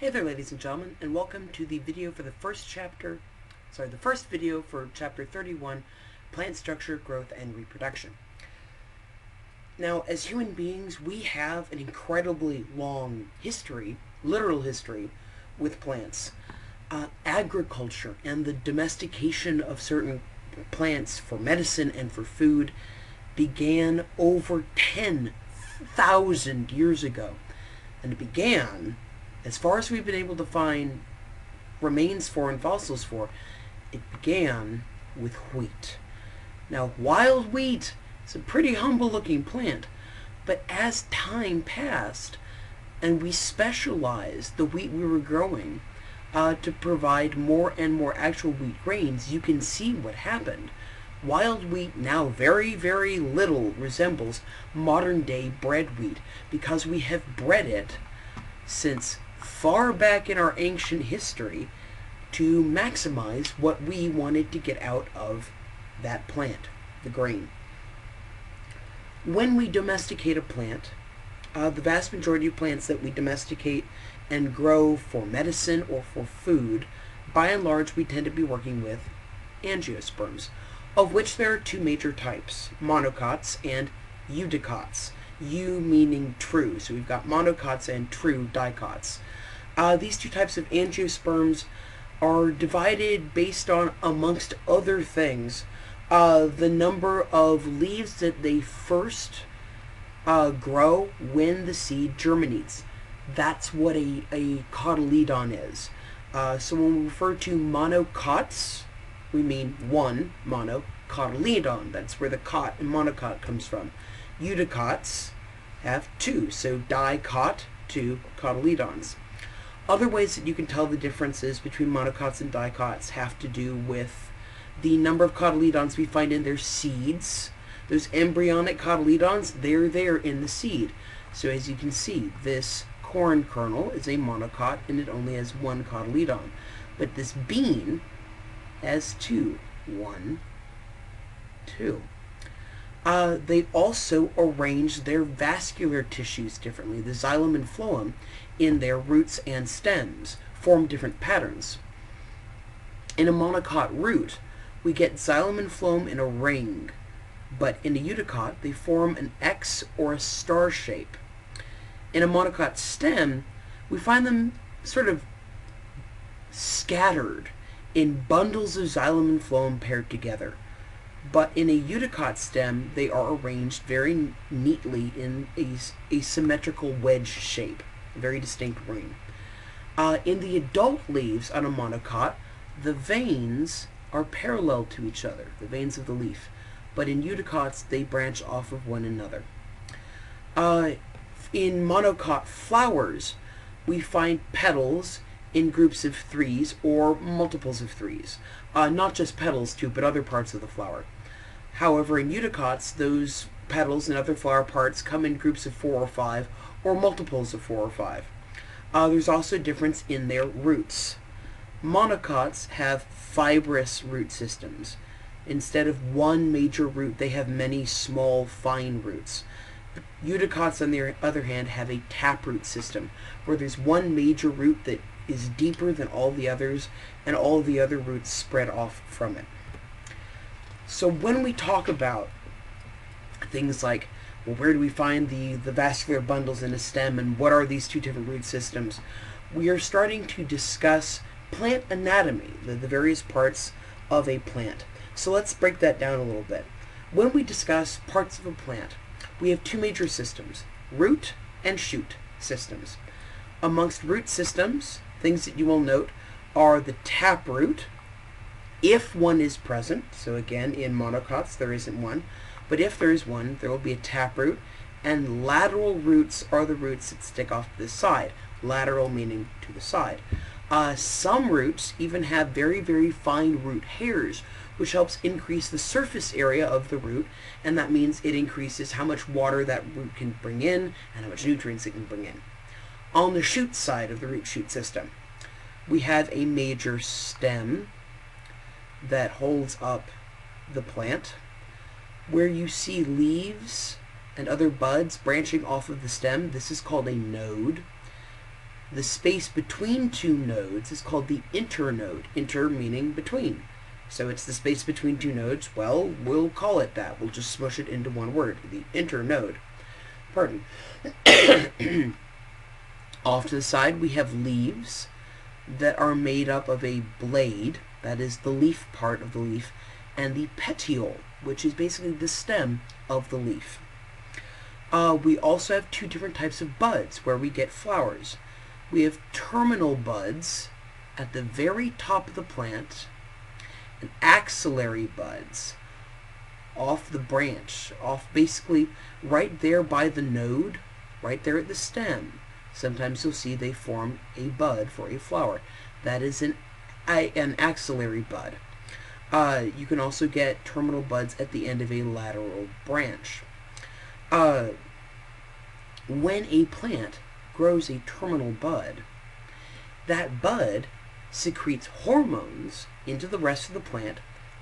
Hey there, ladies and gentlemen, and welcome to the video for the first video for chapter 31, Plant Structure, Growth, and Reproduction. Now, as human beings, we have an incredibly long history, literal history, with plants. Agriculture and the domestication of certain plants for medicine and for food began over 10,000 years ago. And it began, as far as we've been able to find remains for and fossils for, it began with wheat. Now, wild wheat is a pretty humble-looking plant, but as time passed and we specialized the wheat we were growing to provide more and more actual wheat grains, you can see what happened. Wild wheat now very, very little resembles modern-day bred wheat because we have bred it since far back in our ancient history to maximize what we wanted to get out of that plant, the grain. When we domesticate a plant, the vast majority of plants that we domesticate and grow for medicine or for food, by and large we tend to be working with angiosperms, of which there are two major types, monocots and eudicots. Eu meaning true, so we've got monocots and true dicots. These two types of angiosperms are divided based on, amongst other things, the number of leaves that they first grow when the seed germinates. That's what a cotyledon is. So when we refer to monocots, we mean one monocotyledon. That's where the cot and monocot comes from. Eudicots have two, so dicot, two cotyledons. Other ways that you can tell the differences between monocots and dicots have to do with the number of cotyledons we find in their seeds. Those embryonic cotyledons, they're there in the seed. So as you can see, this corn kernel is a monocot and it only has one cotyledon. But this bean has two. One, two. They also arrange their vascular tissues differently. The xylem and phloem in their roots and stems form different patterns. In a monocot root, we get xylem and phloem in a ring, but in a eudicot, they form an X or a star shape. In a monocot stem, we find them sort of scattered in bundles of xylem and phloem paired together. But in a eudicot stem, they are arranged very neatly in a symmetrical wedge shape, a very distinct ring. In the adult leaves on a monocot, the veins are parallel to each other, the veins of the leaf. But in eudicots, they branch off of one another. In monocot flowers, we find petals in groups of threes or multiples of threes. Not just petals too, but other parts of the flower. However, in eudicots, those petals and other flower parts come in groups of 4 or 5 or multiples of 4 or 5. There's also a difference in their roots. Monocots have fibrous root systems. Instead of one major root, they have many small, fine roots. Eudicots, on the other hand, have a taproot system, where there's one major root that is deeper than all the others, and all the other roots spread off from it. So when we talk about things like, well, where do we find the vascular bundles in a stem, and what are these two different root systems, we are starting to discuss plant anatomy, the various parts of a plant. So let's break that down a little bit. When we discuss parts of a plant, we have two major systems, root and shoot systems. Amongst root systems, things that you will note are the taproot, if one is present. So again, in monocots there isn't one, but if there is one, there will be a taproot, and lateral roots are the roots that stick off to the side. Lateral meaning to the side. Some roots even have very, very fine root hairs, which helps increase the surface area of the root, and that means it increases how much water that root can bring in and how much nutrients it can bring in. On the shoot side of the root-shoot system, we have a major stem that holds up the plant, where you see leaves and other buds branching off of the stem. This is called a node. The space between two nodes is called the internode. Inter meaning between. So it's the space between two nodes. Well, we'll call it that. We'll just smush it into one word. The internode. Pardon. Off to the side, we have leaves that are made up of a blade, that is the leaf part of the leaf, and the petiole, which is basically the stem of the leaf. We also have two different types of buds where we get flowers. We have terminal buds at the very top of the plant, and axillary buds off the branch, off basically right there by the node, right there at the stem. Sometimes you'll see they form a bud for a flower. That is an axillary bud. You can also get terminal buds at the end of a lateral branch. When a plant grows a terminal bud, that bud secretes hormones into the rest of the plant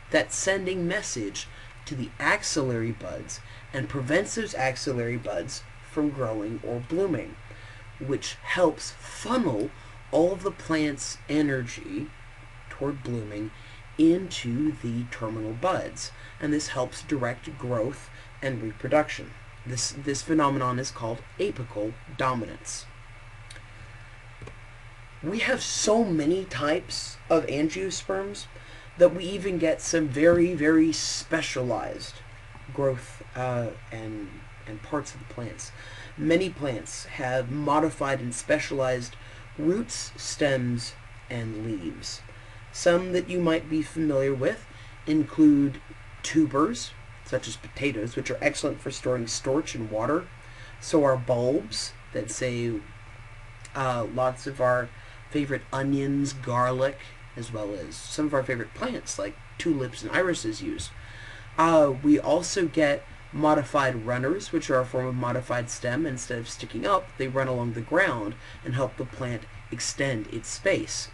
that send a message to the axillary buds and prevents those axillary buds from growing or blooming, which helps funnel all of the plant's energy toward blooming into the terminal buds, and this helps direct growth and reproduction. This phenomenon is called apical dominance. We have so many types of angiosperms that we even get some very, very specialized growth and parts of the plants. Many plants have modified and specialized roots, stems, and leaves. Some that you might be familiar with include tubers, such as potatoes, which are excellent for storing starch and water. So are bulbs that say lots of our favorite onions, garlic, as well as some of our favorite plants like tulips and irises use. We also get modified runners, which are a form of modified stem. Instead of sticking up, they run along the ground and help the plant extend its space.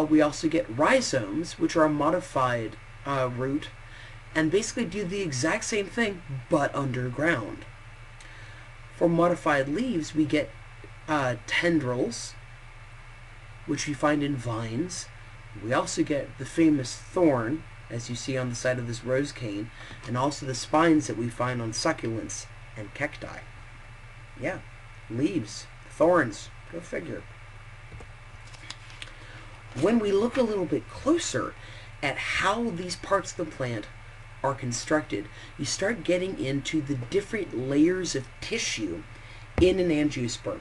We also get rhizomes, which are a modified root, and basically do the exact same thing, but underground. For modified leaves, we get tendrils, which we find in vines. We also get the famous thorn, as you see on the side of this rose cane, and also the spines that we find on succulents and cacti. Yeah, leaves, thorns, go figure. When we look a little bit closer at how these parts of the plant are constructed, you start getting into the different layers of tissue in an angiosperm.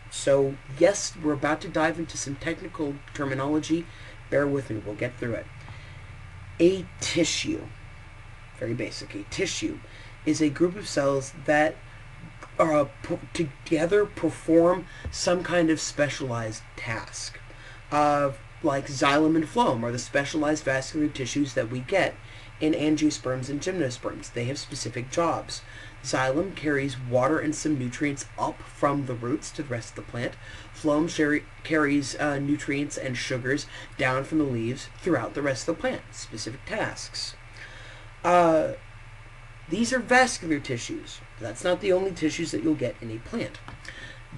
So yes, we're about to dive into some technical terminology. Bear with me, we'll get through it. A tissue, very basic, a tissue is a group of cells that together perform some kind of specialized task. Like xylem and phloem are the specialized vascular tissues that we get in angiosperms and gymnosperms. They have specific jobs. Xylem carries water and some nutrients up from the roots to the rest of the plant. Phloem carries nutrients and sugars down from the leaves throughout the rest of the plant. Specific tasks. These are vascular tissues. That's not the only tissues that you'll get in a plant.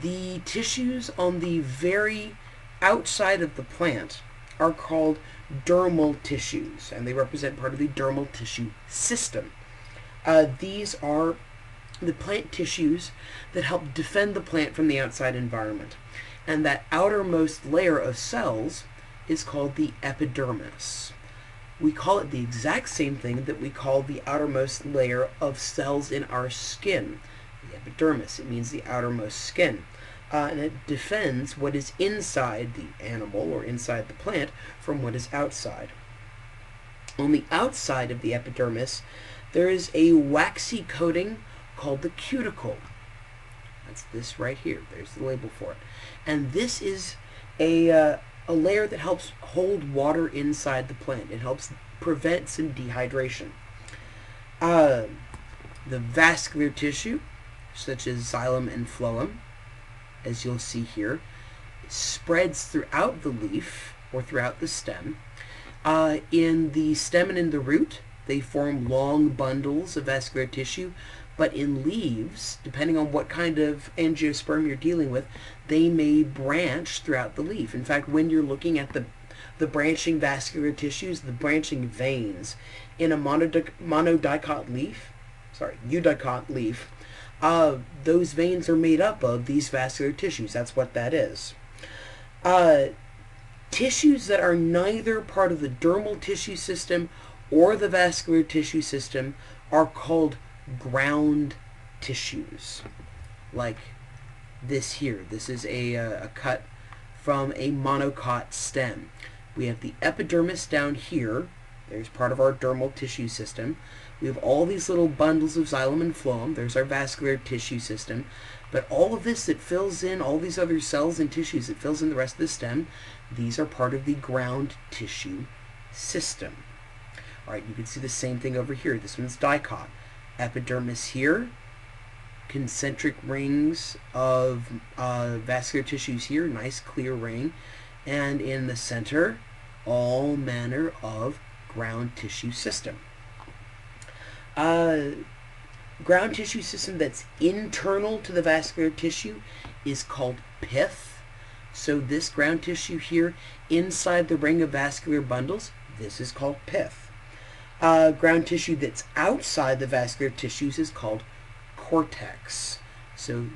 The tissues on the very outside of the plant are called dermal tissues, and they represent part of the dermal tissue system. These are the plant tissues that help defend the plant from the outside environment. And that outermost layer of cells is called the epidermis. We call it the exact same thing that we call the outermost layer of cells in our skin. The epidermis, it means the outermost skin. And it defends what is inside the animal or inside the plant from what is outside. On the outside of the epidermis, there is a waxy coating called the cuticle. That's this right here. There's the label for it. And this is a layer that helps hold water inside the plant. It helps prevent some dehydration. The vascular tissue, such as xylem and phloem, as you'll see here, spreads throughout the leaf or throughout the stem. In the stem and in the root, they form long bundles of vascular tissue But in leaves, depending on what kind of angiosperm you're dealing with, they may branch throughout the leaf. In fact, when you're looking at the branching vascular tissues, the branching veins in a eudicote leaf, those veins are made up of these vascular tissues. That's what that is. Tissues that are neither part of the dermal tissue system or the vascular tissue system are called ground tissues. Like this here. This is a cut from a monocot stem. We have the epidermis down here. There's part of our dermal tissue system. We have all these little bundles of xylem and phloem. There's our vascular tissue system. But all of this that fills in, all these other cells and tissues that fills in the rest of the stem, these are part of the ground tissue system. All right, you can see the same thing over here. This one's dicot. Epidermis here, concentric rings of vascular tissues here, nice clear ring, and in the center, all manner of ground tissue system. Ground tissue system that's internal to the vascular tissue is called pith. So this ground tissue here inside the ring of vascular bundles, this is called pith. Ground tissue that's outside the vascular tissues is called cortex. So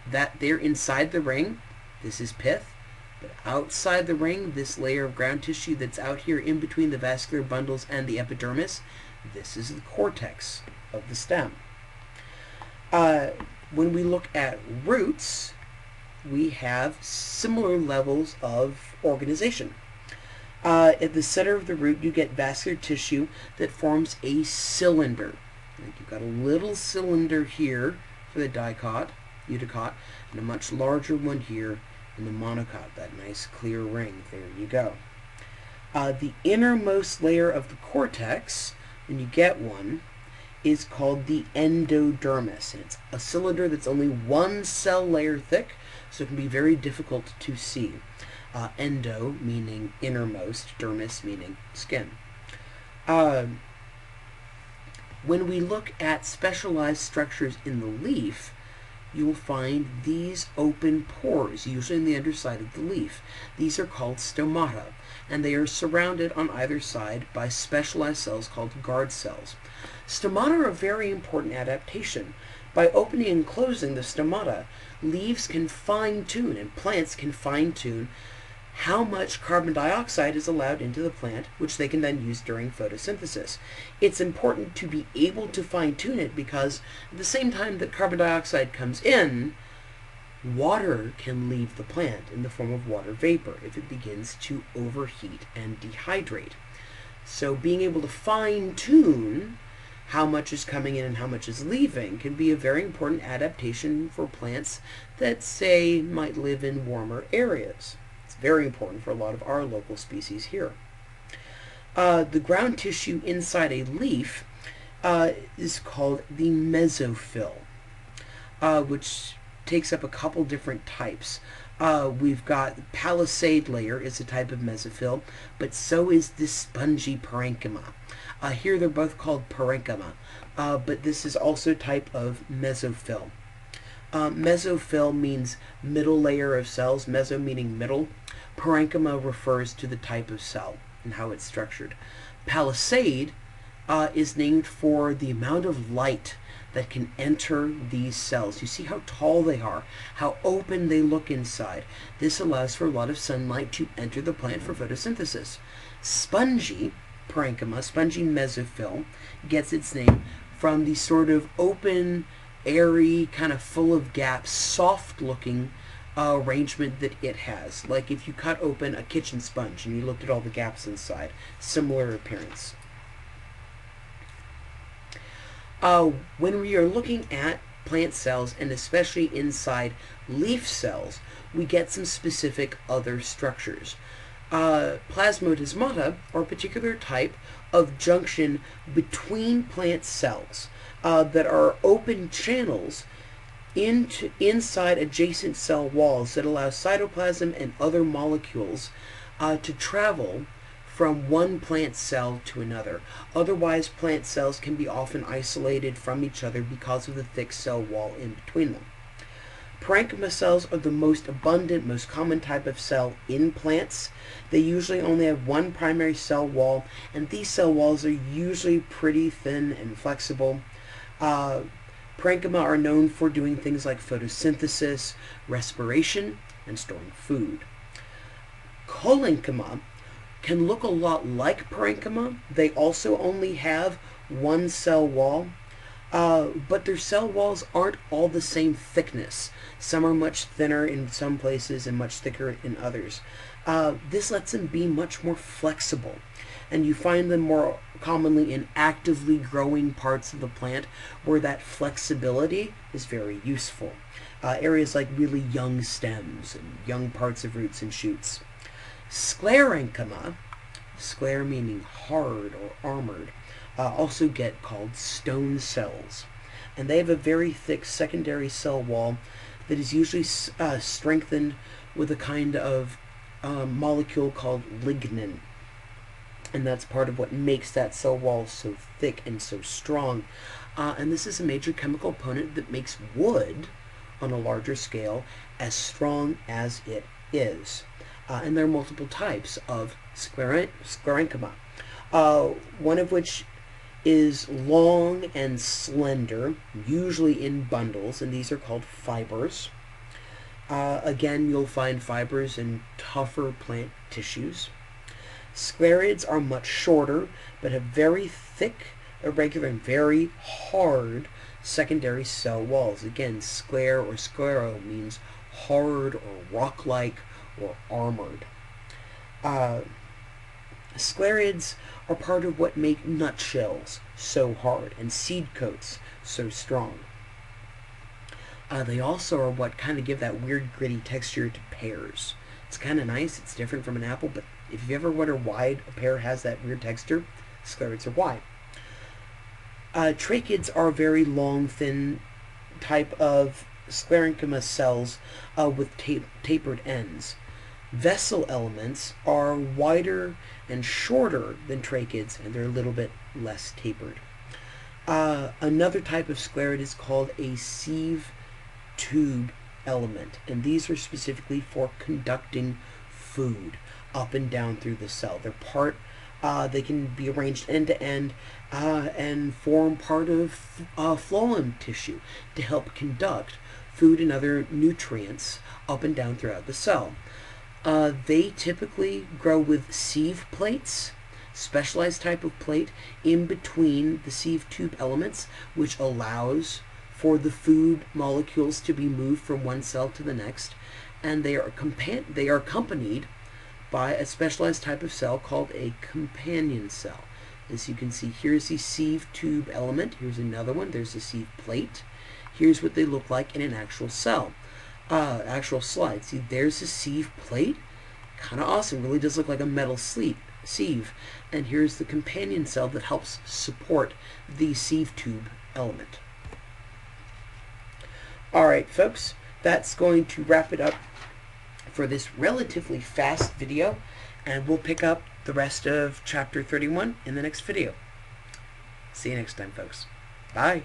that there inside the ring, this is pith. But outside the ring, this layer of ground tissue that's out here in between the vascular bundles and the epidermis, this is the cortex of the stem. When we look at roots, we have similar levels of organization. At the center of the root, you get vascular tissue that forms a cylinder. Like you've got a little cylinder here for the eudicote, and a much larger one here in the monocot, that nice clear ring. There you go. The innermost layer of the cortex, when you get one, is called the endodermis. And it's a cylinder that's only one cell layer thick, so it can be very difficult to see. Endo meaning innermost, dermis meaning skin. When we look at specialized structures in the leaf, you will find these open pores, usually in the underside of the leaf. These are called stomata, and they are surrounded on either side by specialized cells called guard cells. Stomata are a very important adaptation. By opening and closing the stomata, leaves can fine-tune, and plants can fine-tune how much carbon dioxide is allowed into the plant, which they can then use during photosynthesis. It's important to be able to fine-tune it because at the same time that carbon dioxide comes in, water can leave the plant in the form of water vapor if it begins to overheat and dehydrate. So being able to fine-tune how much is coming in and how much is leaving can be a very important adaptation for plants that, say, might live in warmer areas. It's very important for a lot of our local species here. The ground tissue inside a leaf is called the mesophyll, which takes up a couple different types. We've got palisade layer is a type of mesophyll, but so is the spongy parenchyma. Here they're both called parenchyma, but this is also a type of mesophyll. Mesophyll means middle layer of cells, meso meaning middle. Parenchyma refers to the type of cell and how it's structured. Palisade is named for the amount of light that can enter these cells. You see how tall they are, how open they look inside. This allows for a lot of sunlight to enter the plant for photosynthesis. Spongy parenchyma, spongy mesophyll, gets its name from the sort of open, airy, kind of full of gaps, soft-looking arrangement that it has. Like if you cut open a kitchen sponge and you looked at all the gaps inside. Similar appearance. When we are looking at plant cells, and especially inside leaf cells, we get some specific other structures. Plasmodesmata are a particular type of junction between plant cells that are open channels inside adjacent cell walls that allow cytoplasm and other molecules to travel from one plant cell to another. Otherwise, plant cells can be often isolated from each other because of the thick cell wall in between them. Parenchyma cells are the most abundant, most common type of cell in plants. They usually only have one primary cell wall, and these cell walls are usually pretty thin and flexible. Parenchyma are known for doing things like photosynthesis, respiration, and storing food. Collenchyma can look a lot like parenchyma. They also only have one cell wall, but their cell walls aren't all the same thickness. Some are much thinner in some places and much thicker in others. This lets them be much more flexible, and you find them more commonly in actively growing parts of the plant where that flexibility is very useful. Areas like really young stems and young parts of roots and shoots. Sclerenchyma, sclere meaning hard or armored, also get called stone cells. And they have a very thick secondary cell wall that is usually strengthened with a kind of molecule called lignin. And that's part of what makes that cell wall so thick and so strong. And this is a major chemical component that makes wood, on a larger scale, as strong as it is. And there are multiple types of sclerenchyma, one of which is long and slender, usually in bundles, and these are called fibers. Again, you'll find fibers in tougher plant tissues. Sclerids are much shorter, but have very thick, irregular, and very hard secondary cell walls. Again, sclere or sclero means hard or rock-like or armored. Sclerids are part of what make nutshells so hard and seed coats so strong. They also are what kind of give that weird gritty texture to pears. It's kind of nice, it's different from an apple, but if you ever wonder why a pear has that weird texture, sclerids are why. Tracheids are a very long, thin type of sclerenchyma cells with tapered ends. Vessel elements are wider and shorter than tracheids, and they're a little bit less tapered. Another type of sclerid is called a sieve tube element, and these are specifically for conducting food up and down through the cell. They can be arranged end to end and form part of phloem tissue to help conduct food and other nutrients up and down throughout the cell. They typically grow with sieve plates, specialized type of plate in between the sieve tube elements, which allows for the food molecules to be moved from one cell to the next, and they are accompanied by a specialized type of cell called a companion cell. As you can see, here's the sieve tube element. Here's another one. There's a sieve plate. Here's what they look like in an actual cell. Actual slide. See, there's a sieve plate. Kind of awesome. Really does look like a metal sieve. And here's the companion cell that helps support the sieve tube element. Alright, folks, that's going to wrap it up for this relatively fast video, and we'll pick up the rest of Chapter 31 in the next video. See you next time, folks. Bye.